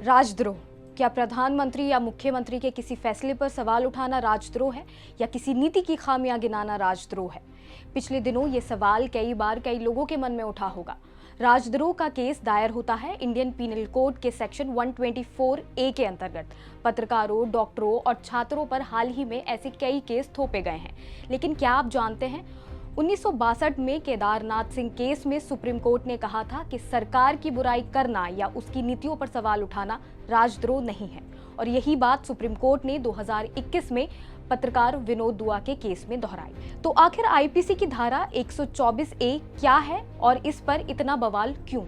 राजद्रोह। क्या प्रधानमंत्री या मुख्यमंत्री के किसी फैसले पर सवाल उठाना राजद्रोह है या किसी नीति की खामियां गिनाना राजद्रोह है? पिछले दिनों ये सवाल कई बार कई लोगों के मन में उठा होगा। राजद्रोह का केस दायर होता है इंडियन पीनल कोड के सेक्शन 124A के अंतर्गत। पत्रकारों, डॉक्टरों और छात्रों पर हाल ही में ऐसे कई केस थोपे गए हैं। लेकिन क्या आप जानते हैं 1962 में केदारनाथ सिंह केस में सुप्रीम कोर्ट ने कहा था कि सरकार की बुराई करना या उसकी नीतियों पर सवाल उठाना राजद्रोह नहीं है। और यही बात सुप्रीम कोर्ट ने 2021 में पत्रकार विनोद दुआ के केस में दोहराई। तो आखिर आईपीसी की धारा 124A क्या है और इस पर इतना बवाल क्यों?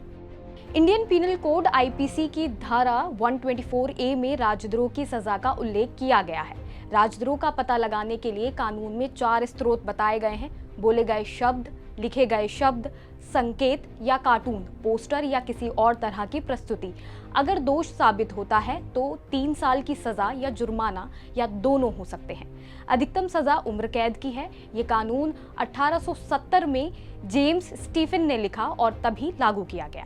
इंडियन पीनल कोड आईपीसी की धारा 124A में राजद्रोह की सजा का उल्लेख किया गया है। राजद्रोह का पता लगाने के लिए कानून में 4 स्रोत बताए गए हैं: बोले गए शब्द, लिखे गए शब्द, संकेत या कार्टून, पोस्टर या किसी और तरह की प्रस्तुति। अगर दोष साबित होता है तो 3 साल की सजा या जुर्माना या दोनों हो सकते हैं। अधिकतम सजा उम्र कैद की है। ये कानून 1870 में जेम्स स्टीफन ने लिखा और तभी लागू किया गया।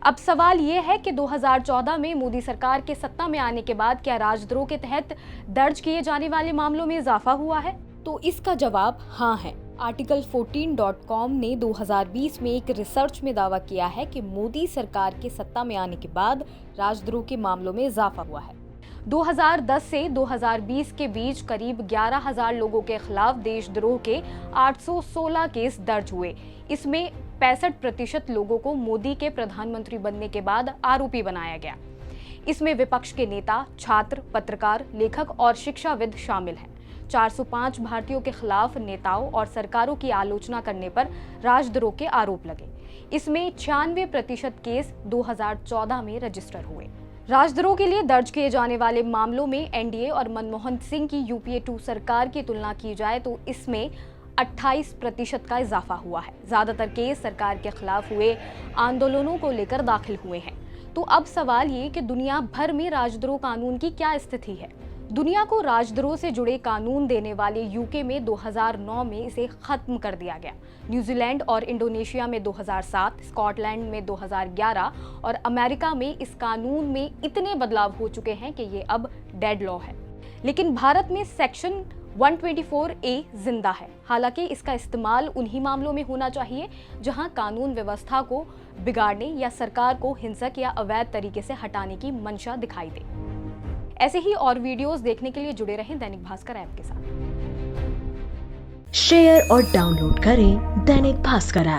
अब सवाल ये है कि 2014 में मोदी सरकार के सत्ता में आने के बाद क्या राजद्रोह के तहत दर्ज किए जाने वाले मामलों में इजाफा हुआ है? तो इसका जवाब हाँ है। आर्टिकल 14.com ने 2020 में एक रिसर्च में दावा किया है कि मोदी सरकार के सत्ता में आने के बाद राजद्रोह के मामलों में इजाफा हुआ है। 2010 से 2020 के बीच करीब 11,000 लोगों के खिलाफ देशद्रोह के 816 केस दर्ज हुए। इसमें 65% लोगों को मोदी के प्रधानमंत्री बनने के बाद आरोपी बनाया गया। इसमें विपक्ष के नेता, छात्र, पत्रकार, लेखक और शिक्षाविद शामिल हैं। 405 भारतीयों के खिलाफ नेताओं और सरकारों की आलोचना करने पर राजद्रोह के आरोप लगे। इसमें 96% केस 2014 में रजिस्टर हुए। राजद्रोह के लिए दर्ज किए जाने वाले मामलों में एनडीए और मनमोहन सिंह की यूपीए 2 सरकार की तुलना की जाए तो इसमें 28% का इजाफा हुआ है। ज्यादातर केस सरकार के खिलाफ हुए आंदोलनों को लेकर दाखिल हुए हैं। तो अब सवाल ये कि दुनिया भर में राजद्रोह कानून की क्या स्थिति है? दुनिया को राजद्रोह से जुड़े कानून देने वाले यूके में 2009 में इसे खत्म कर दिया गया। न्यूजीलैंड और इंडोनेशिया में 2007, स्कॉटलैंड में 2011 और अमेरिका में इस कानून में इतने बदलाव हो चुके हैं कि ये अब डेड लॉ है। लेकिन भारत में सेक्शन 124A जिंदा है। हालांकि इसका इस्तेमाल उन्हीं मामलों में होना चाहिए जहां कानून व्यवस्था को बिगाड़ने या सरकार को हिंसक या अवैध तरीके से हटाने की मंशा दिखाई दे। ऐसे ही और वीडियोस देखने के लिए जुड़े रहें दैनिक भास्कर ऐप के साथ। शेयर और डाउनलोड करें दैनिक भास्कर ऐप।